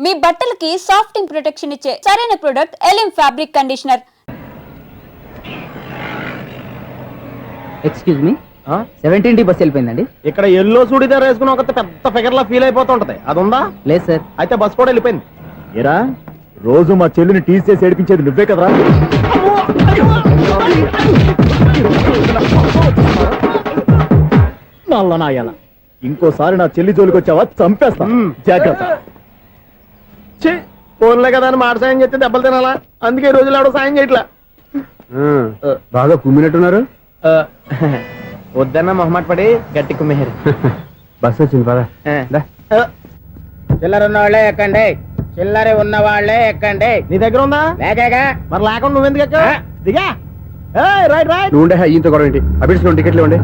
మీ బట్టలకి సాఫ్టింగ్ ప్రొటెక్షన్ ఇచ్చే సరైన ప్రొడక్ట్ ఎలిమ్ fabric conditioner. Excuse me, 17D bus వెళ్ళిపోయిందండి. ఇక్కడ ఎల్లో చూడిదార్ వేసుకుని ఒక పెద్ద ఫిగర్ లా ఫీల్ అయిపోతుంటది, అది ఉందా? లేదు సార్. అయితే బస్ కూడా వెళ్ళిపోయింది. ఏరా, రోజు మా చెల్లిని టీస్ చేసి ఏడిపించేది నువ్వే కదరా? నల్లనాయాల, ఇంకోసారి నా చెల్లి జోలికి వచ్చావా చంపేస్తా, జాగ్రత్త. ఫోన్లే కదా అని మాట సాయం చేస్తే దెబ్బలు తినాలా, అందుకే ఈ రోజులు ఎవడో సాయం చేయట్లా. బాగా కుమ్మినట్టున్నారు. వద్దన్న మొహమాట పడి గట్టి కుమ్మేరు. బస్ వచ్చింది పదా. చిల్లర ఉన్న వాళ్ళే ఎక్కండి, చిల్లర ఉన్న వాళ్ళే ఎక్కండి. నీ దగ్గర ఉందా? లేకగా మరి లేకుండా నువ్వెందుకు ఎక్కా? దిగా. Right right. నువ్వు ఉండే ఈయంతో గొడవ ఏంటి? అభిడ్స్ టికెట్లు ఇవ్వండి.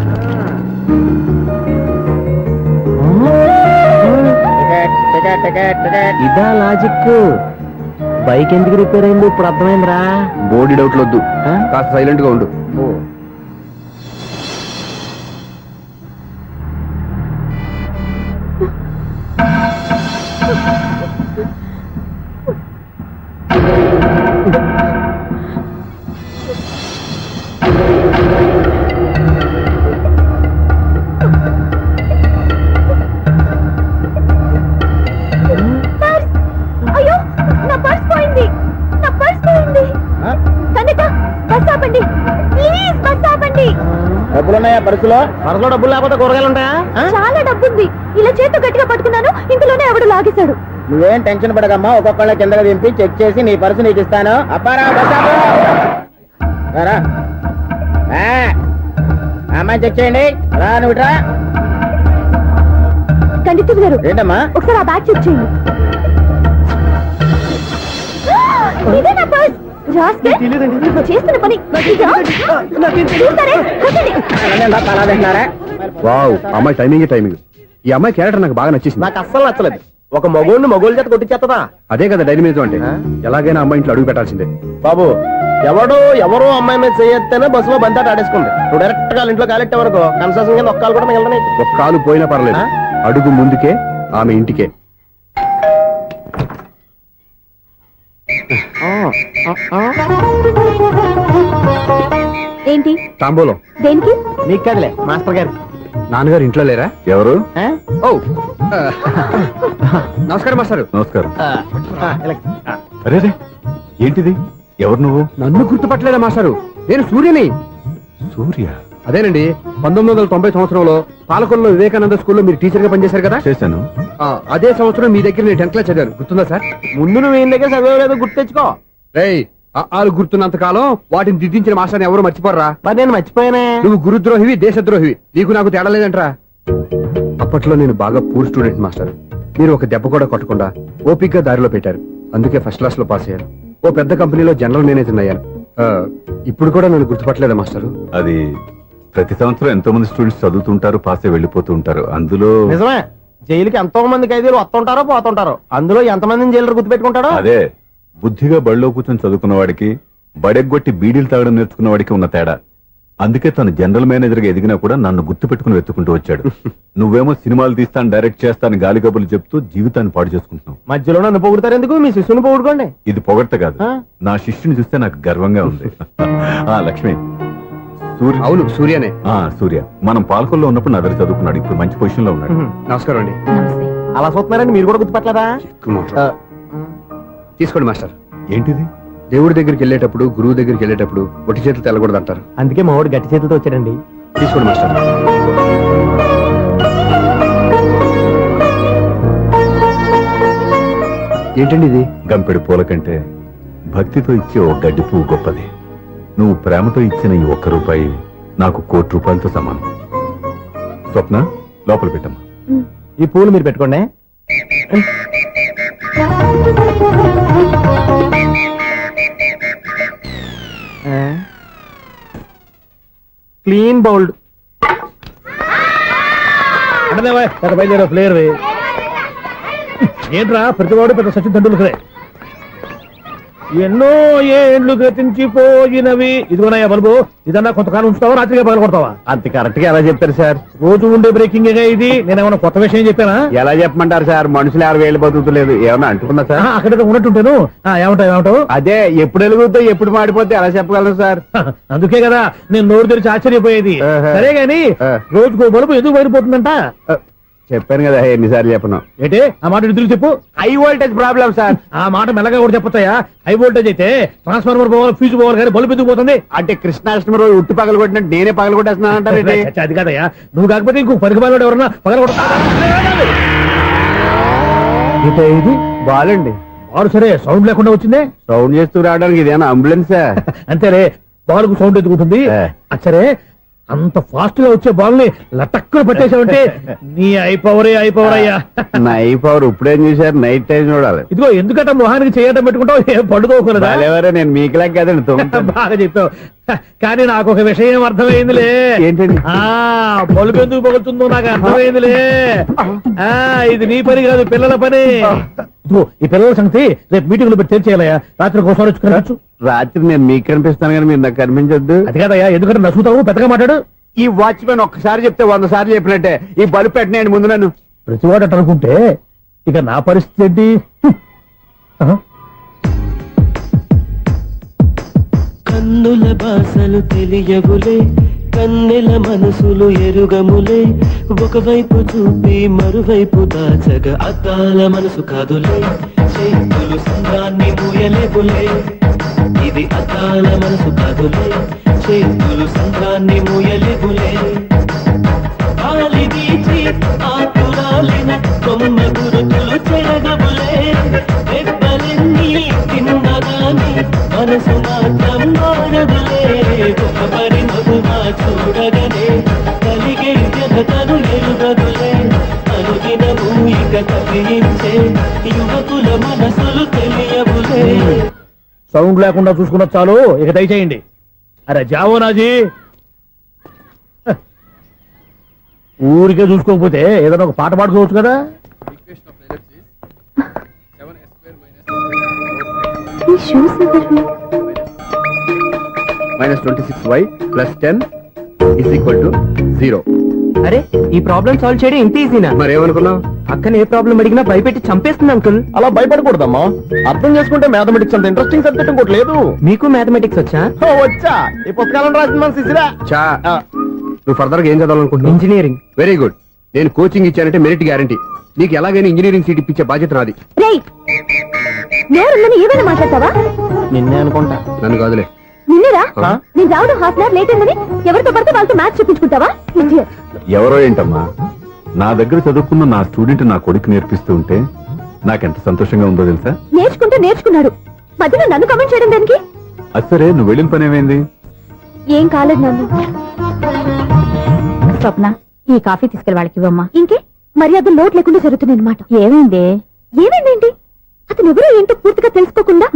Ticket ticket ticket. ఇదా లాజిక్. బైక్ ఎందుకు రిపేర్ అయింది ఇప్పుడు అర్థమైందిరా. బోర్డు డౌట్లు వద్దు, కాస్త సైలెంట్ గా ఉండు. డబ్బులున్నాయా పరుసులో? పరుసులో డబ్బులు లేకపోతే కూరగాయలు ఉంటాయా? చాలా డబ్బుంది. ఇలా చేతు గట్టిగా పట్టుకున్నాను, ఇంతలోనే ఎవడు లాగేశాడు. నువ్వేం టెన్షన్ పడకమ్మా, ఒక్కొక్కళ్ళ కిందగా దింపి చెక్ చేసి నీ పర్సు నీకు ఇస్తాను. అప్పారా అమ్మాయి చెక్ చేయండి. రా నువ్వు రా. కండిక్టర్ గారు, ఏంటమ్మా? ఒకసారి ఆ బ్యాగ్ చెక్ చేయండి. ఇదే నా పర్స్. చేస్తున్న పని వావ్, అమ్మాయి టైమింగ్ టైమింగ్. ఈ అమ్మాయి క్యారెక్టర్ నాకు బాగా నచ్చేసింది. నాకు అస్సలు నచ్చలేదు. ఒక మగోడిని మగోళ్ళ చేత కొట్టించేస్తుందా? అదే కదా డైనమిజం అంటే. ఎలాగైనా అమ్మాయి ఇంట్లో అడుగు పెట్టాల్సిందే. బాబు, ఎవరో అమ్మాయి మీద చేయొత్తేనే బస్సులో బంతాట ఆడేసుకుంది. నువ్వు డైరెక్ట్ గా ఇంట్లో కాలెట్టే వరకు కన్సెషన్ కింద ఒక్కలు కూడా మిగలనే. ఒక్క కాలు పోయినా పర్లేదు, అడుగు ముందుకే, ఆమె ఇంటికే. ఏంటి? తాంబూలం. దేనికి? నీకు కదలే, మాస్టర్ గారు. నాన్నగారు ఇంట్లో లేరా? ఎవరు? ఓ, నమస్కారం మాస్టర్. నమస్కారం. అరే ఏంటిది? ఎవరు నువ్వు? నన్ను గుర్తుపట్టలేదా మాస్టారు? నేను సూర్యని. సూర్య? అదేనండి, 1990 సంవత్సరంలో పాలకొల్లో వివేకానంద స్కూల్లో మీరు టీచర్ గా పనిచేశారు కదా? చేశాను. అదే సంవత్సరం మీ దగ్గర నేను 10th క్లాస్ చదివాను, గుర్తుందా సార్? ముందు నువ్వు ఏం దగ్గర చదవలేదు, గుర్తు తెచ్చుకో. రేయ్, ఆలు గుర్తున్నంత కాలం వాటిని దిద్దించిన మాస్టర్ని ఎవరు మర్చిపోర్రా? మరి నేను మర్చిపోయానే. నువ్వు గురుద్రోహివి, దేశద్రోహివి. నీకు నాకు తేడా లేదంట్రా. అప్పట్లో నేను బాగా పూర్ స్టూడెంట్ మాస్టర్. మీరు ఒక దెబ్బ కూడా కొట్టకుండా ఓపిగ్గా దారిలో పెట్టారు, అందుకే ఫస్ట్ క్లాస్ లో పాస్ అయ్యాను. ఓ పెద్ద కంపెనీలో జనరల్ మేనేజర్ అయ్యాను. ఇప్పుడు కూడా నన్ను గుర్తుపట్టలేదా మాస్టర్? అది ప్రతి సంవత్సరం ఎంతో మంది స్టూడెంట్స్ చదువుతుంటారు, పాస్ అయి వెళ్ళిపోతూ ఉంటారు. అందులో నిజమే, జైలుకి ఎంతో మంది ఖైదీలు వస్తుంటారో పోతుంటారో. అందులో ఎంతమందిని జైలు గుర్తుపెట్టుకుంటాడో. అదే బుద్ధిగా బడిలో కూర్చొని చదువుకున్న వాడికి, బడెగ్గొట్టి బీడీలు తాగడం నేర్చుకున్న వాడికి ఉన్న తేడా. అందుకే తను జనరల్ మేనేజర్ గా ఎదిగినా కూడా నన్ను గుర్తుపెట్టుకుని వెతుకుంటూ వచ్చాడు. నువ్వేమో సినిమాలు తీస్తాను, డైరెక్ట్ చేస్తాను గాలి కబుర్లు చెప్తూ జీవితాన్ని పాడు చేసుకుంటున్నావు. మధ్యలో నన్ను పొగుడతారు ఎందుకు? మీ శిష్యుని పొగుడుకోండి. ఇది పొగడ్త కాదు, నా శిష్యుని చూస్తే నాకు గర్వంగా ఉంది. లక్ష్మి. సూర్య? అవును, సూర్యనే. సూర్య మనం పాలకొల్లో ఉన్నప్పుడు నా దగ్గర చదువుకున్నాడు, ఇప్పుడు మంచి పొజిషన్ లో ఉన్నాడు. నమస్కారం అండి. అలా చూస్తున్నారండి, మీరు కూడా గుర్తుపట్టలేదా? తీసుకోండి మాస్టర్. ఏంటిది? దేవుడి దగ్గరికి వెళ్ళేటప్పుడు, గురువు దగ్గరికి వెళ్ళేటప్పుడు ఒట్టి చేతులు తెల్లకూడదు అంటారు, అందుకే మా వాడు గట్టి చేతులతో వచ్చాడండి. తీసుకోండి మాస్టర్. ఏంటండి ఇది? గంపెడు పూల కంటే భక్తితో ఇచ్చే ఒక గడ్డి పువ్వు గొప్పది. నువ్వు ప్రేమతో ఇచ్చిన ఈ ₹1 నాకు ₹1,00,00,000తో సమానం. స్వప్న, లోపల పెట్టమ్మా. ఈ పూలు మీరు పెట్టుకోండి. Clean bowled. అంటే ప్లేయర్ ఏంట్రా, ప్రతివాడు పెద్ద సచిన్ తెండూల్కరే. ఎన్నో ఏండ్లు గతించిపోయినవి. ఇదిగోనయ్యా బల్బు, ఇదన్నా కొంతకాలం ఉంచుతావా, రాత్రిగా పగల కొడతావా? అంత కరెక్ట్ గా ఎలా చెప్తారు సార్? రోజు ఉండే బ్రేకింగ్ ఇది. నేనేమన్నా కొత్త విషయం చెప్పానా? ఎలా చెప్పమంటారు సార్? మనుషులు ఎవరు వేలు బతుకుతలేదు, ఏమన్నా అంటున్నా సార్? అక్కడ ఉన్నట్టుంటాను. ఏమంటావు? అదే ఎప్పుడు వెలుగుతో ఎప్పుడు మాడిపోతే ఎలా చెప్పగలరు సార్? అందుకే కదా నేను నోరు తెరిచి ఆశ్చర్యపోయేది. ఆహా. సరే గాని రోజుకో బల్బు ఎందుకు బయటపోతుందంట? చెప్పాను కదా ఎన్నిసార్లు చెప్పను. ఏంటి ఆ మాట ఇద్దరు చెప్పు. High voltage problem sir. ఆ మాట మెల్లగా కూడా చెప్పొచ్చాయా? హై వోల్టేజ్ అయితే ట్రాన్స్ఫార్మర్ పోవాలి, ఫ్యూజ్ పోవాలి, కానీ బల్బు ఎందుకు పోతుంది? అంటే కృష్ణాష్టమి రోజు ఉట్టి పగలు కొట్టినట్టు నేనే పగలు కొట్టేస్తున్నానంటారు. చచ్చా, అది కాదయ్యా. నువ్వు కాకపోతే ఇంకో పనికి బాగా ఎవరన్నా పగల ఇది బాలండి. బాలు సరే సౌండ్ లేకుండా వచ్చిందే. సౌండ్ చేస్తూ రావడానికి ఇదేనా అంబులెన్సా? అంతేలే, బాల్కు సౌండ్ ఎదుగుతుంది. సరే అంత ఫాస్ట్ గా వచ్చే బాల్ ని లటక్కున పట్టేసావంటే నీ ఐపవర్ అయ్యా. నైట్ పవర్ ఇప్పుడేం చూసారు? నైట్ టైం చూడాలి. ఇదిగో ఎందుకంటే మొహానికి చేయటం పెట్టుకుంటావు, ఏం పండుకోకూడదా? ఎవరే నేను మీకులా కదండి తుమ్ముతాను. బాగా చెప్పావు. కానీ నాకు ఒక విషయం అర్థమైందిలే. ఏంటండి? బల్బు ఎందుకు పగులుతుందో నాకు అర్థమైందిలే. ఇది నీ పని కాదు, పిల్లల పని. ఇదిగో ఈ పిల్లల సంగతి రేపు మీటింగ్ లో పెట్టి తెలిసేయాలయ్యా. రాత్రి ఒకసారి వచ్చుకునొచ్చు. రాత్రి నేను మీకు కనిపిస్తాను కానీ మీరు నాకు కనిపించొద్దు. అది కాదయ్యా, ఎందుకంటే నసుగుతావు, పెద్దగా మాట్లాడు. ఈ వాచ్మెన్ ఒక్కసారి చెప్తే 100 సార్లు చెప్పినట్టే. ఈ బల్బు పెట్టినాయండి ముందు నన్ను. ప్రతివాడట అనుకుంటే ఇక నా పరిస్థితి ఏంటి? కన్నుల భాషలు తెలియవులే, కన్నెల మనసులు ఎరుగములే, ఒకవైపు చూపి మరువైపు దాచగా అద్దాల మనసు కాదులే, చేతులు సంద్రాన్ని మూయలేవులే, ఇది అద్దాల మనసు కాదులే, చేతులు సంద్రాన్ని మూయలేవులే, గాలి వీచి ఆకురాలిన కొమ్మ గురుతులు చెరగవులే, దెబ్బలెన్ని తిన్నగాని మనసు మాత్రం మారదులే, ఒక పరి మగువా చూడగనే కలిగే జగతను ఎరుగదులే, అనుదినము ఇక తప్పించే యువకుల మనసులు తెలియవులే. సౌండ్ లేకుండా చూసుకున్న చాలు, ఇక దయచేయండి. అరే జావో నాజీ, ఊరికే చూసుకోకపోతే ఏదైనా ఒక పాట పాడుకోవచ్చు కదా. ఈ షూస్ ఎవరివి? -26y + 10 = 0. అరే ఈ ప్రాబ్లం సాల్వ్ చేయడం ఇంత ఈజీనా? మరేమనుకున్నావు? అక్కని ఏ ప్రాబ్లం అడిగినా భయపెట్టి చంపేస్తుంది అంకుల్. అలా భయపడకూడదమ్మా. అర్థం చేసుకుంటే మ్యాథమెటిక్స్ అంత ఇంట్రెస్టింగ్ సబ్జెక్ట్ ఇంకోటి లేదు. మీకు మ్యాథమెటిక్స్ వచ్చా? వచ్చా, ఈ పుస్తకాలను రాసిన మన శిశిరా. నువ్వు ఫర్దర్ గా ఏం చదవాలనుకుంటున్నావు? ఇంజనీరింగ్. Very good. నేను కోచింగ్ ఇచ్చానంటే మెరిట్ గ్యారంటీ. నీకు ఎలాగైనా ఇంజనీరింగ్ సీట్ ఇప్పించే బాధ్యత నాది. రేయ్, నేరుందని ఏమైనా మాట్లాడతావా? నిన్నే అనుకుంటా. నన్ను కాదులే. నిన్నరా నేను రావడం హాఫ్ అన్ అవర్ లేట్ అయిందని ఎవరితో పడితే వాళ్ళతో మ్యాచ్ చూపించుకుంటావా? Idiot. ఎవరో ఏంటమ్మా, నా దగ్గర చదువుకున్న నా స్టూడెంట్ నా కొడుకు నేర్పిస్తూ ఉంటే నాకెంత సంతోషంగా ఉందో తెలుసా? నేర్చుకుంటూ నేర్చుకున్నాడు, మధ్యలో నన్ను కమెంట్ చేయడం దానికి? అది సరే, నువ్వు వెళ్ళిన పని ఏమైంది? ఏం కాలేదు నన్ను. స్వప్న, ఈ కాఫీ తీసుకెళ్ళి వాళ్ళకి ఇవ్వమ్మా. ఇంకే మర్యాద లోటు లేకుండా జరుగుతుంది అనమాట. ఏమైంది? ఏమైందేంటి? అతను ఎవరో ఏంటో పూర్తిగా తెలుసుకోకుండా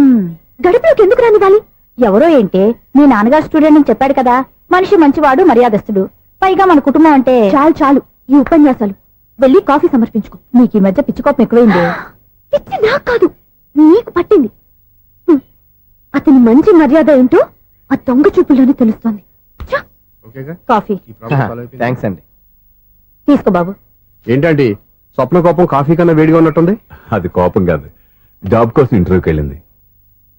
గడుపులోకి ఎందుకు రానివ్వాలి? ఎవరో ఏంటి, మీ నాన్నగారు స్టూడెంట్ అని చెప్పాడు కదా. మనిషి మంచివాడు, మర్యాదస్తుడు, పైగా మన కుటుంబం అంటే. చాలు చాలు ఈ ఉపన్యాసాలు. వెళ్ళి కాఫీ సమర్పించుకో. నీకు ఈ మధ్య పిచ్చుకోపం ఎక్కువైంది. పిచ్చి నాకు కాదు, నీకు పట్టింది. అతని మంచి మర్యాద ఏంటో ఆ దొంగ చూపుల్లోనే తెలుస్తోంది. కాఫీ థ్యాంక్స్ అండి. తీసుకో బాబు. ఏంటంటే స్వప్న కోపం కాఫీ కన్నా వేడిగా ఉన్నట్టుంది. అది కోపం కాదు, జాబ్ కోసం ఇంటర్వ్యూకి వెళ్ళింది.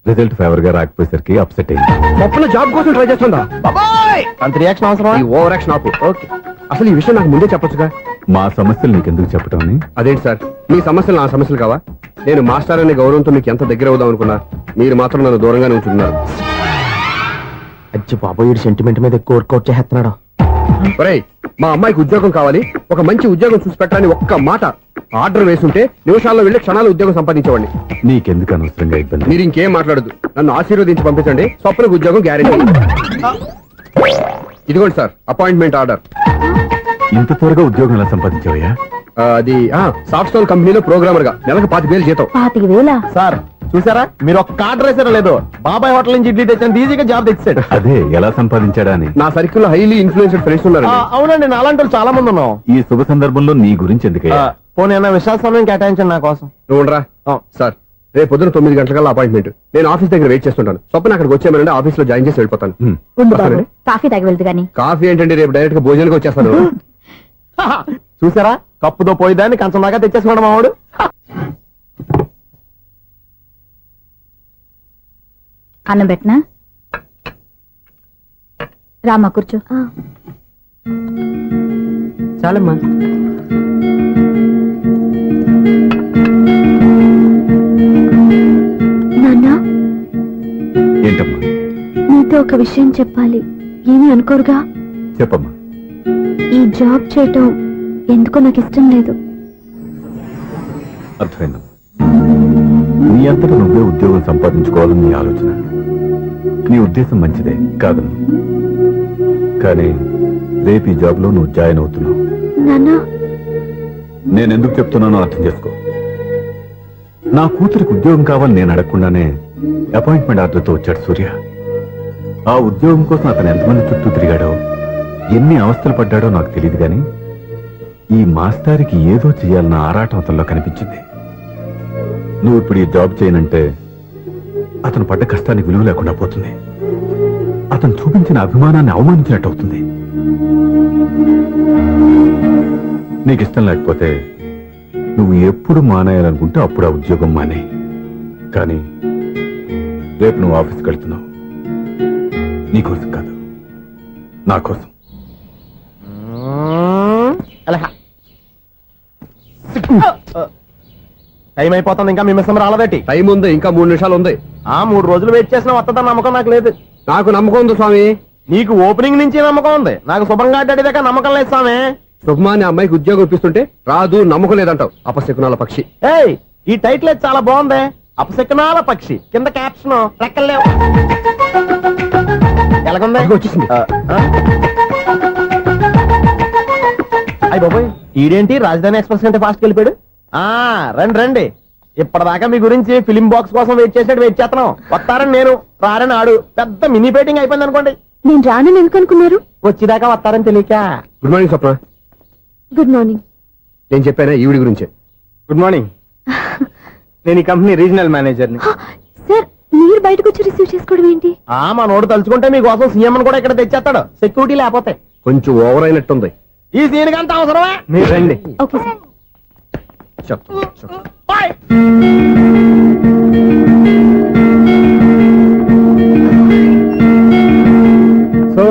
రిజల్ట్ ఫేవర్ గా రాకపోయేసరికి అప్సెట్ అయింది. స్వప్న జాబ్ కోసం ట్రై చేస్తుందా? అంత రియాక్షన్ అవసరం? ఈ ఓవర్ యాక్షన్ ఆపు. ఓకే, అసలు ఈ విషయం నాకు ముందే చెప్పొచ్చుగా. మా సమస్యలు నీకెందుకు చెప్పటం అని. అదేంటి సార్, మీ సమస్యలు నా సమస్యలు కావా? నేను మాస్టర్ అనే గౌరవంతో మీకు ఎంత దగ్గర అవుదాం అనుకున్నా, మీరు మాత్రం నన్ను దూరంగానే ఉంటున్నారు. అచ్చి బాబోయ్, సెంటిమెంట్ మీద ఎక్కువ వర్కౌట్ చేస్తున్నాడు. ఒరేయ్, మా అమ్మాయికి ఉద్యోగం కావాలి, ఒక మంచి ఉద్యోగం చూసి పెట్టాలని ఒక్క మాట ఆర్డర్ వేసుంటే నిమిషాల్లో వెళ్ళి క్షణాలు ఉద్యోగం సంపాదించేవాడిని. నీకెందుకు అనవసరంగా ఇబ్బంది? మీరు ఇంకేం మాట్లాడదు, నన్ను ఆశీర్వదించి పంపించండి. స్వప్నకు ఉద్యోగం గ్యారెంటీ. ఇదిగోండి సార్, అపాయింట్మెంట్ ఆర్డర్. ఇంత త్వరగా ఉద్యోగం ఎలా సంపాదించావయ్యా? అది సాఫ్ట్వేర్ కంపెనీలో ప్రోగ్రామర్ గా నెలకు 25,000 జీతం. 25,000? సార్ చూసారా, మీరు ఒక్క కార్డు వేసారో లేదో, బాబాయ్ హోటల్ నుంచి ఇడ్లీ తెచ్చాను, ఈజీగా జాబ్ తెచ్చాడు. అదే ఎలా సంపాదించాడా అని. నా సర్కిల్ లో హైలీ ఇన్ఫ్లుయెన్స్డ్ ఫ్రెండ్స్ ఉన్నారండి. అవునండి, నా అలాంటి వాళ్ళు చాలా మంది ఉన్నాం. ఈ శుభ సందర్భంలో నీ గురించి ఎందుకయ్యా? పోనీ విశాల సమయం కేటాయించండి నా కోసం. నువ్వురా సార్, రేపు పొద్దున 9 గంటలకల్లా అపాయింట్మెంట్. నేను ఆఫీస్ దగ్గర వెయిట్ చేస్తుంటాను. స్వప్న అక్కడికి వచ్చేయమనంటే ఆఫీస్ లో జాయిన్ చేసి వెళ్ళిపోతాను. ఉండు బాబు, వస్తానండి. కాఫీ తాగి వెళ్తు గాని. కాఫీ ఏంటండి, రేపు డైరెక్ట్ గా భోజనానికి వచ్చేస్తాను. చూసారా, కప్పుతో పోయిదాన్ని కంచం దాకా తెచ్చేసుకోండి మావాడు. అన్నం పెట్టనా? రామా కూర్చో. చాలమ్మా. నాన్న, ఏంటమ్మా? నీతో ఒక విషయం చెప్పాలి. ఏమీ అనుకోరుగా? చెప్పమ్మా. ఈ జాబ్ చేయటం ఎందుకో నాకు ఇష్టం లేదు. అర్థమైందమ్మా. నీ అంతటా నువ్వే ఉద్యోగం సంపాదించుకోవాలని నీ ఆలోచన. నీ ఉద్దేశం మంచిదే కాదమ్మా. కానీ రేపు ఈ జాబ్ లో నువ్వు జాయిన్ అవుతున్నావు. నాన్న, నేనెందుకు చెప్తున్నానో అర్థం చేసుకో. నా కూతురికి ఉద్యోగం కావాలని నేను అడగకుండానే అపాయింట్మెంట్ ఆర్డర్తో వచ్చాడు సూర్య. ఆ ఉద్యోగం కోసం అతను ఎంతమంది చుట్టూ తిరిగాడో, ఎన్ని అవస్థలు పడ్డాడో నాకు తెలియదు కానీ ఈ మాస్టారికి ఏదో చేయాలన్న ఆరాటం అతనిలో కనిపించింది. నువ్వు ఇప్పుడు ఈ జాబ్ చేయనంటే అతను పడ్డ కష్టానికి విలువ లేకుండా పోతుంది. అతను చూపించిన అభిమానాన్ని అవమానించినట్టు అవుతుంది. నీకు ఇష్టం లేకపోతే నువ్వు ఎప్పుడు మానేయాలనుకుంటే అప్పుడు ఆ ఉద్యోగం మానే. కానీ రేపు నువ్వు ఆఫీస్కి వెళ్తున్నావు. నీ కోసం కాదు, నా కోసం. టైం అయిపోతుంది, ఇంకా మీ మిస్సం రాలేదటి. టైం ఉంది, ఇంకా 3 నిమిషాలు ఉంది. 3 రోజులు వెయిట్ చేసిన వస్తుందని నమ్మకం నాకు లేదు. నాకు నమ్మకం ఉంది స్వామి. నీకు ఓపెనింగ్ నుంచి నమ్మకం ఉంది, నాకు శుభ్రంగా అడ్డాక నమ్మకం లేదు స్వామి. శుభమాని అమ్మాయికి ఉద్యోగం ఇప్పిస్తుంటే రాదు, నమ్మకం లేదంటావు. అపశకునాల పక్షి. ఏయ్, ఈ టైటిల్ అయితే చాలా బాగుంది. అపశకునాల పక్షి, కింద క్యాప్షన్ రెక్కలేవు. ఎలాగుంది? ఇదిగో వచ్చేసింది. అయ్యి బాబోయ్, ఈడేంటి రాజధాని ఎక్స్ప్రెస్ కంటే ఫాస్ట్ వెళ్ళిపోయాడు. రండి రండి. ఇప్పటిదాకా మీ గురించి ఫిలిం బాక్స్ కోసం వెయిట్ చేసినట్టు వెయిట్ చేస్తున్నాం. వస్తారని నేను, రారని ఆడు. పెద్ద మినీ పేటింగ్ అయిపోయింది అనుకోండి. నేను రానని ఎందుకు అనుకున్నారు? వచ్చేదాకా వస్తారని తెలియక. Good morning Swapna. Good morning. నేను చెప్పానా ఈవిడి గురించే. Good morning. నేను ఈ కంపెనీ రీజనల్ మేనేజర్ని. సార్, మీరు బయటకు వచ్చి రిసీవ్ చేసుకోవడం ఏంటి? మా నోడు తలుచుకుంటే మీకోసం సీఎం కూడా ఇక్కడ తెచ్చేస్తాడు, సెక్యూరిటీ లేకపోతే. కొంచెం ఓవర్ అయినట్టుంది. ఈ సీన్ కంత అవసరమా? మీరు రండి. Okay sir. So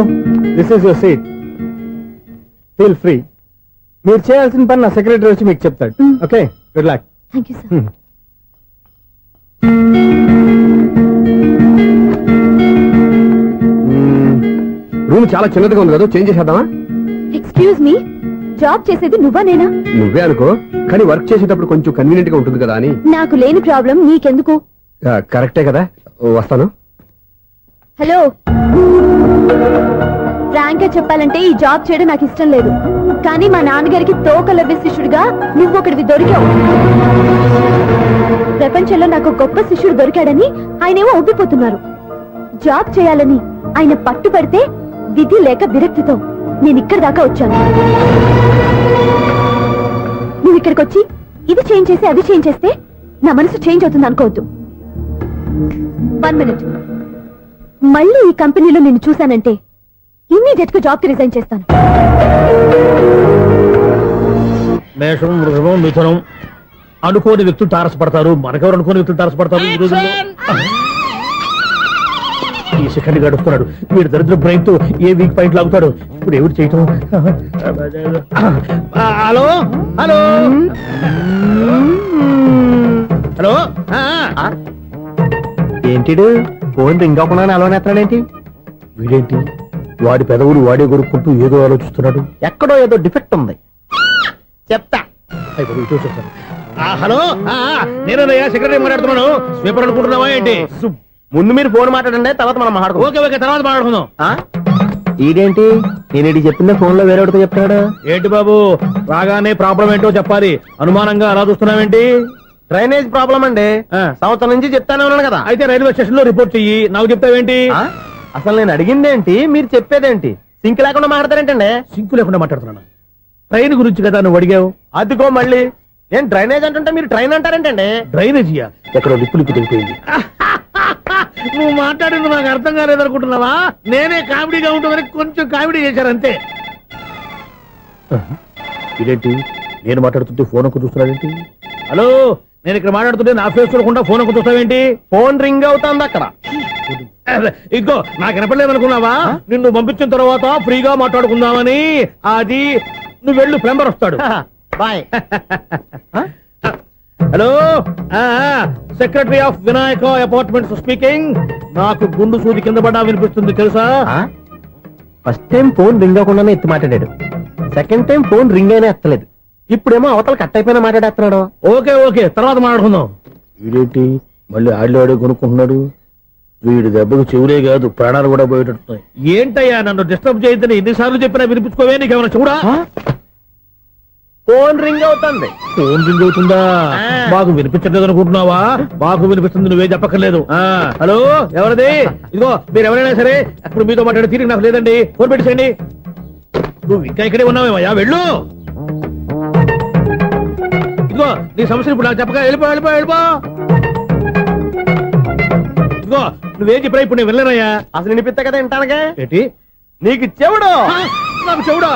this is your seat. Feel free. మీరు చేయాల్సిన పని నా సెక్రటరీ వచ్చి మీకు చెప్తాడు. Okay, good luck. Thank you sir. Room చాలా చిన్నదిగా ఉంది కదా, చేంజ్ చేసేద్దామా? ఎక్స్క్యూజ్ మీ, జాబ్ చేసేది నువ్వా నేనా? నువ్వే అనుకో, కానీ వర్క్ చేసేటప్పుడు కొంచెం కన్వీనియంట్ గా ఉంటుంది కదా అని. నాకు లేని ప్రాబ్లం నీకెందుకు? కరెక్టే కదా, వస్తాను. హలో, ఫ్రాంక్ గా చెప్పాలంటే ఈ జాబ్ చేయడం నాకు ఇష్టం లేదు. కానీ మా నాన్నగారికి తోకలవ్వే శిష్యుడిగా నువ్వు ఒకటివి దొరికావు. ప్రపంచంలో నాకు గొప్ప శిష్యుడు దొరికాడని ఆయనేమో ఒప్పిపోతున్నారు. జాబ్ చేయాలని ఆయన పట్టుబడితే విధి లేక విరక్తితో నేను ఇక్కడి దాకా వచ్చాను. నువ్వు ఇక్కడికి వచ్చి ఇది చేంజ్ చేసి అది చేంజ్ చేస్తే నా మనసు చేంజ్ అవుతుంది అనుకోవద్దు. 1 మినిట్. మళ్ళీ ఈ కంపెనీలో నేను చూశానంటే ఇమ్మీడియట్ గా జాబ్ కి రిజైన్ చేస్తాను. మేషం, వృషభం, మిథునం. అనుకోని వ్యక్తులు తారసపడతారు. మనకెవరు అనుకోని వ్యక్తులు తారసపడతారు ఈ రోజుల్లో? ఈ సెకండ్ గడుపుతున్నాడు. వీడు దరిద్ర బ్రెయిన్ తో ఏ వీక్ పాయింట్ లాగుతాడు. ఇప్పుడు ఎవరు చేయటం? Hello hello hello. ఏంటిడు ఫోన్ రింగ్ అవ్వకుండా అలవనేస్తాడేంటి? వీడేంటి వాడి పెదవులు వాడే కొరుక్కుంటూ ఏదో ఆలోచిస్తున్నాడు. ఎక్కడో ఏదో డిఫెక్ట్ ఉంది, చెప్తా. హలో, నేనయ్యా సెక్రటరీ మాట్లాడుతున్నాను. స్వీపర్ అనుకుంటున్నావా ఏంటి? ముందు మీరు ఫోన్ మాట్లాడండి, తర్వాత మనం మాట్లాడుకో. ఓకే ఓకే, తర్వాత మాట్లాడుకుందాం. ఈడేంటి నేను ఇది చెప్పిందే ఫోన్ లో వేరే చెప్తాడు. ఏంటి బాబు, రాగానే ప్రాబ్లం ఏంటో చెప్పాలి. అనుమానంగా అలా చూస్తున్నావేంటి? డ్రైనేజ్ ప్రాబ్లం అండి. సంవత్సరం నుంచి చెప్తానే ఉన్నాను కదా. అయితే రైల్వే స్టేషన్ లో రిపోర్ట్ చెయ్యి. నాకు చెప్తావేంటి? అసలు నేను అడిగిందేంటి, మీరు చెప్పేదేంటి? సింక్ లేకుండా మాట్లాడతారేంటండి? సింకు లేకుండా మాట్లాడుతున్నాను. ట్రైన్ గురించి కదా నువ్వు అడిగావు. అదిగో మళ్ళీ నేను డ్రైనేజ్ అంటుంటే మీరు ట్రైన్ అంటారేంటండి? డ్రైనేజీయా? ఎక్కడో లిప్పులిప్పు తెగిపోయింది. నువ్వు మాట్లాడింది నాకు అర్థం కాలేదనుకుంటున్నావా? నేనే కామెడీగా ఉంటుందని కొంచెం కామెడీ చేశారు అంతే. ఇదేంటి నేను మాట్లాడుతుంటే ఫోన్ ఒక్క చూస్తున్నాడేంటి? హలో, నేను ఇక్కడ మాట్లాడుతుంటే నా ఫేస్ చూడకుండా ఫోన్ ఒక్క చూస్తావేంటి? ఫోన్ రింగ్ అవుతుంది అక్కడ. ఇదిగో నాకు వినపడలేదు అనుకున్నావా? నిన్ను పంపించిన తర్వాత ఫ్రీగా మాట్లాడుకుందామని. అది నువ్వు వెళ్ళు, ప్లంబర్ వస్తాడు. Bye. Hello, secretary of Vinayaka apartments speaking. నాకు గుండు సూది కింద పడ్డా వినిపిస్తుంది తెలుసా? ఫస్ట్ టైం ఫోన్ రింగ్ అవ్వకుండానే ఎత్తి మాట్లాడాడు. సెకండ్ టైం ఫోన్ రింగ్ అయినా ఎత్తలేదు. ఇప్పుడేమో అవతల కట్ అయిపోయినా మాట్లాడేస్తున్నాడు. ఓకే ఓకే, తర్వాత మాట్లాడుకుందాం. వీడేంటి మళ్ళీ ఆడిలో కొనుక్కుంటున్నాడు? వీడి దెబ్బకు చెవులే కాదు ప్రాణాలు కూడా పోయేటట్టున్నాయి. ఏంటయ్యా నన్ను డిస్టర్బ్ చేయొద్దని ఎన్నిసార్లు చెప్పినా వినిపించుకోవే? నీకేమైనా చూడా? ఫోన్ రింగ్ అవుతుంది. ఫోన్ రింగ్ అవుతుందా? మాకు వినిపించట్లేదు అనుకుంటున్నావా? మాకు వినిపిస్తుంది, నువ్వే చెప్పక్కర్లేదు. హలో, ఎవరిది? ఇదిగో మీరు ఎవరైనా సరే ఇప్పుడు మీతో మాట్లాడే తీరిక నాకు లేదండి. ఫోన్ పెట్టేసేయండి. నువ్వు ఇంకా ఇక్కడే ఉన్నావేమయ్యా, వెళ్ళు. ఇదిగో నీ సమస్యలు ఇప్పుడు నాకు చెప్పక వెళ్ళిపో వెళ్ళిపో వెళ్ళిపో. ఇదిగో నువ్వేం చెప్పరా ఇప్పుడు నేను వెళ్ళానయ్యా. అసలు వినిపిస్తా కదా వింటానగా. ఏంటి నీకు చెవుడు? నాకు చెవుడా?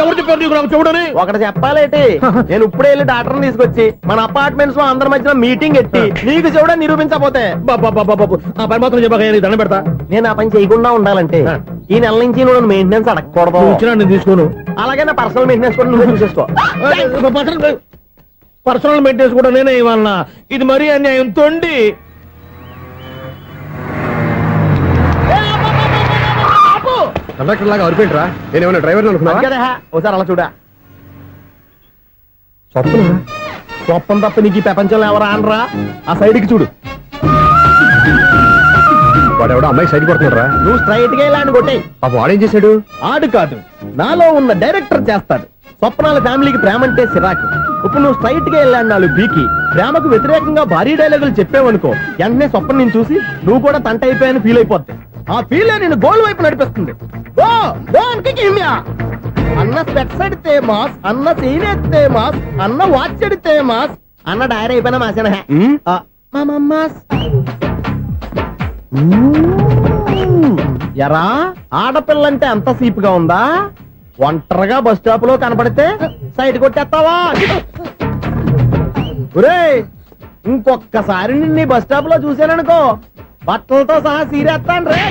ఎవరు చెప్పారు నీకు నాకు చెవుడని? ఒకటి చెప్పాలేటి, నేను ఇప్పుడే వెళ్ళి డాక్టర్ని తీసుకొచ్చి మన అపార్ట్మెంట్స్ లో అందరి మధ్యన మీటింగ్ ఎట్టి నీకు చెవుడని నిరూపించకపోతే ఆ పని మాత్రం చెప్పక దండం పెడతా. నేను ఆ పని చేయకుండా ఉండాలంటే ఈ నెల నుంచి నువ్వు మెయింటెనెన్స్ అడగకూడదు. వచ్చినా నేను తీసుకోను. అలాగే నా పర్సనల్ మెయింటెనెన్స్ కూడా నువ్వే చూసేసుకో. పర్సనల్ మెయింటెనెన్స్ కూడా నేనే ఇవ్వాలన్నా? ఇది మరీ అన్యాయం తొండి. కండక్టర్ లాగా అరిపోయింట్రా. నేనేమన్నా డ్రైవర్ అనుకున్నా? ఒకసారి అలా చూడా. స్వప్నం తప్ప నీకు ఈ ప్రపంచంలో ఎవరా అనరా? ఆ సైడ్కి చూడు. వాడెవడో అమ్మాయి సైడ్ కొడుతున్నారా? నువ్వు స్ట్రైట్ గా ఇలా కొట్టే. ఆ వాడేం చేశాడు? ఆడు కాదు, నాలో ఉన్న డైరెక్టర్ చేస్తాడు. స్వప్నాల ఫ్యామిలీకి ప్రేమ అంటే సిరాకు. ఇప్పుడు నువ్వు స్ట్రైట్ గా వెళ్ళాడు నాలుగు బీకి ప్రేమకు వ్యతిరేకంగా భారీ డైలాగులు చెప్పావనుకో, వెంటనే స్వప్నం నేను చూసి నువ్వు కూడా తంట అయిపోయాని ఫీల్ అయిపోద్ది. ఆ ఫీల్ నేను గోల్ వైపు నడిపిస్తుంది. అన్న స్పెట్స్ అడితే మాస్, అన్న సీన్ ఎత్తే మాస్, అన్న వాచ్ అడితే మాస్, అన్న డైరీ అయిపోయినా మాసేన ఎరా ఆడపిల్లంటే అంత సీప్ గా ఉందా? ఒంటరిగా బస్ స్టాప్ లో కనపడితే సైడ్ కొట్టేస్తావా? ఒరేయ్, ఇంకొక్కసారి నిన్ను బస్ స్టాప్ లో చూసాననుకో బట్టలతో సహా సీరేస్తాను రే.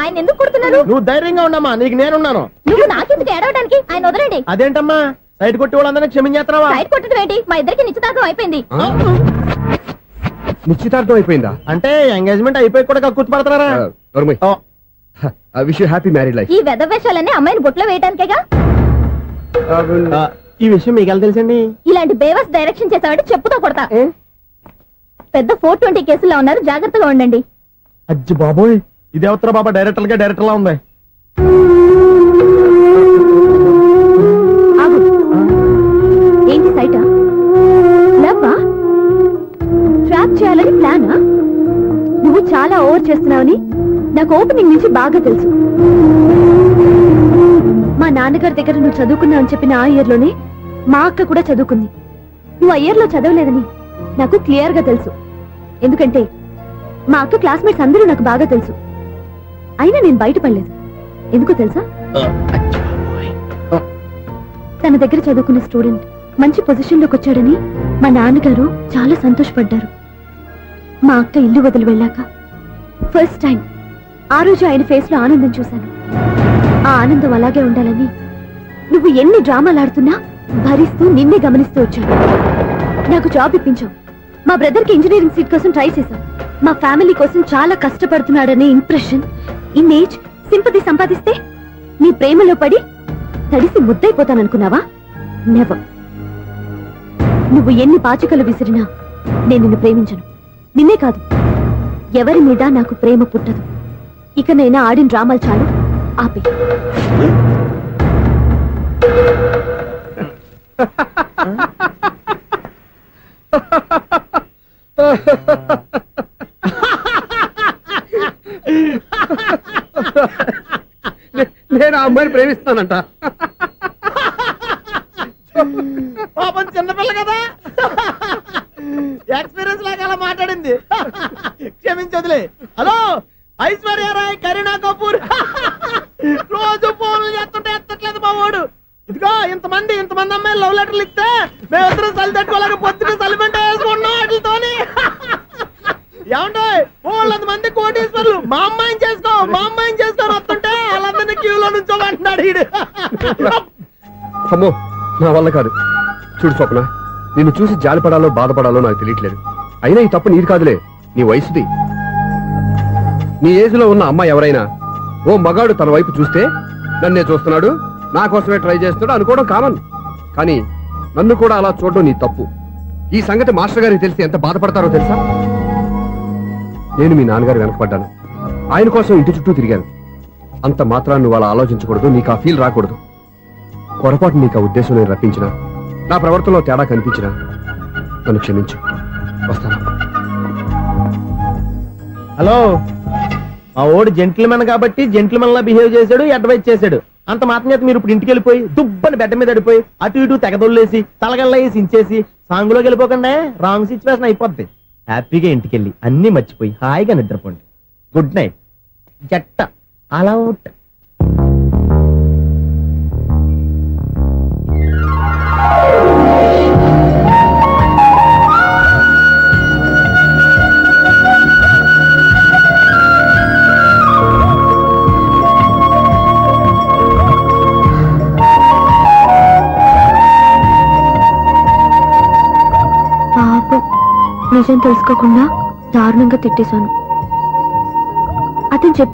ఆయన ఎందుకు కొడుతున్నారు? నువ్వు ధైర్యంగా ఉండమ్మా, నీకు నేనున్నాను. నువ్వు నాకెందుకు ఏడవడానికి? ఆయన వదలండి. అదేంటమ్మా సైడ్ కొట్టి వాళ్ళందరినీ క్షమించేస్తున్నావా? సైడ్ కొట్టడం ఏంటి? మా ఇద్దరికి నిశ్చితార్థం అయిపోయింది. నిశ్చితార్థం అయిపోయిందా? అంటే ఎంగేజ్మెంట్ అయిపోయి కూడా కక్కుర్తి పడుతున్నారా? Wish you happy married life. ఈ వెధవేషాలన్నీ అమ్మాయిని బుట్లో వేయడానికేగా. ఈ విషయం మీకు ఎలా తెలుసండి? ఇలాంటి బేవస్ డైరెక్షన్ చేసావంటే చెప్పుతో కొడతా. పెద్ద 420 కేసుల్లో ఉన్నారు, జాగ్రత్తగా ఉండండి. అజ్జి బాబోయ్, ఇదేవత్ర బాబా డైరెక్టర్ గా డైరెక్టర్ లా ఉంది. ఆగు. ఏంటి సైటా? లవ్వా? ట్రాప్ చేయాలని ప్లానా? నువ్వు చాలా ఓవర్ చేస్తున్నావని నాకు ఓపెనింగ్ నుంచి బాగా తెలుసు. మా నాన్నగారి దగ్గర నువ్వు చదువుకున్నావు అని చెప్పిన ఆ ఇయర్ లోనే మా అక్క కూడా చదువుకుంది. నువ్వు ఆ ఇయర్ లో చదవలేదని నాకు క్లియర్ గా తెలుసు. ఎందుకంటే మా అక్క క్లాస్మేట్స్ అందరూ నాకు బాగా తెలుసు. అయినా నేను బయటపడలేదు. ఎందుకో తెలుసా? తన దగ్గర చదువుకున్న స్టూడెంట్ మంచి పొజిషన్ లోకి వచ్చాడని మా నాన్నగారు చాలా సంతోషపడ్డారు. మా అక్క ఇల్లు వదిలి వెళ్ళాక ఫస్ట్ టైం ఆ రోజు ఆయన ఫేస్ లో ఆనందం చూశాను. ఆ ఆనందం అలాగే ఉండాలని నువ్వు ఎన్ని డ్రామాలు ఆడుతున్నా భరిస్తూ నిన్నే గమనిస్తూ వచ్చాను. నాకు జాబ్ ఇప్పించావు. మా బ్రదర్ కి ఇంజనీరింగ్ సీట్ కోసం ట్రై చేశాం. మా ఫ్యామిలీ కోసం చాలా కష్టపడుతున్నాడనే ఇంప్రెషన్, ఇమేజ్, సింపతి సంపాదిస్తే నీ ప్రేమలో పడి తడిసి ముద్దైపోతాననుకున్నావా? నెవర్. నువ్వు ఎన్ని పాచికలు విసిరినా నేను నిన్ను ప్రేమించను. నిన్నే కాదు, ఎవరి మీద నాకు ప్రేమ పుట్టదు. ఇక నేను ఆడిన డ్రామాలు చాలు, ఆపే. నేను ఆ అమ్మాయిని ప్రేమిస్తానంట. ఎక్స్పీరియన్స్ లాగా అలా మాట్లాడింది. క్షమించదులే. హలో, ఐశ్వర్య రాయ్, కరీనా కపూర్. రోజు ఫోన్లు చేస్తుంటే ఎత్తట్లేదు మా వాడు. ఇదిగో ఇంతమంది అమ్మాయిలు లవ్ లెటర్లు ఇస్తే మేమిద్దరం చలి తట్టుకోలేక పొద్దున చలిమంట వేసుకున్నాం వాటితోని. ఏమంటే వాళ్ళంత మంది కోటీశ్వర్లు మా అమ్మాయిని చేసుకొని వస్తుంటే వాళ్ళందరినీ క్యూలో నుంచోమంటున్నాడు ఈడు. అమ్మో, నా వల్ల కాదు. చూడు స్వప్న, నిన్ను చూసి జాలిపడాలో బాధపడాలో నాకు తెలియట్లేదు. అయినా ఈ తప్పు నీది కాదులే, నీ వయసుది. నీ ఏజ్ లో ఉన్న అమ్మాయి ఎవరైనా ఓ మగాడు తన వైపు చూస్తే నన్నే చూస్తున్నాడు, నా కోసమే ట్రై చేస్తున్నాడు అనుకోవడం కామన్. కానీ నన్ను కూడా అలా చూడడం నీ తప్పు. ఈ సంగతి మాస్టర్ గారికి తెలిసి ఎంత బాధపడతారో తెలుసా? నేను మీ నాన్నగారు వెనకపడ్డాను, ఆయన కోసం ఇంటి చుట్టూ తిరిగాను. అంత మాత్రాన్ని నువ్వు అలా ఆలోచించకూడదు, నీకు ఆ ఫీల్ రాకూడదు. పొరపాటు నీకు ఆ ఉద్దేశం నేను రప్పించినా, నా ప్రవర్తనలో తేడా కనిపించినా నన్ను క్షమించు. వస్తాను. హలో, మా ఓడు జెంటిల్మెన్ కాబట్టి జెంటిల్మెన్ లా బిహేవ్ చేశాడు, అడ్వైజ్ చేశాడు. అంత మాత్రం చేత మీరు ఇప్పుడు ఇంటికి వెళ్ళిపోయి దుబ్బని బెడ్ మీద పడిపోయి అటు ఇటు తెగదొల్లేసి తలగల్లా సించేసి సాంగులోకి వెళ్ళిపోకుండా రాంగ్ సిచ్యువేషన్ అయిపోద్ది. హ్యాపీగా ఇంటికి వెళ్ళి అన్ని మర్చిపోయి హాయిగా నిద్రపోండి. Good night. జట్ట అలా అవుట్. పాపం, నిజం తెలుసుకోకుండా దారుణంగా తిట్టేశాను. అతను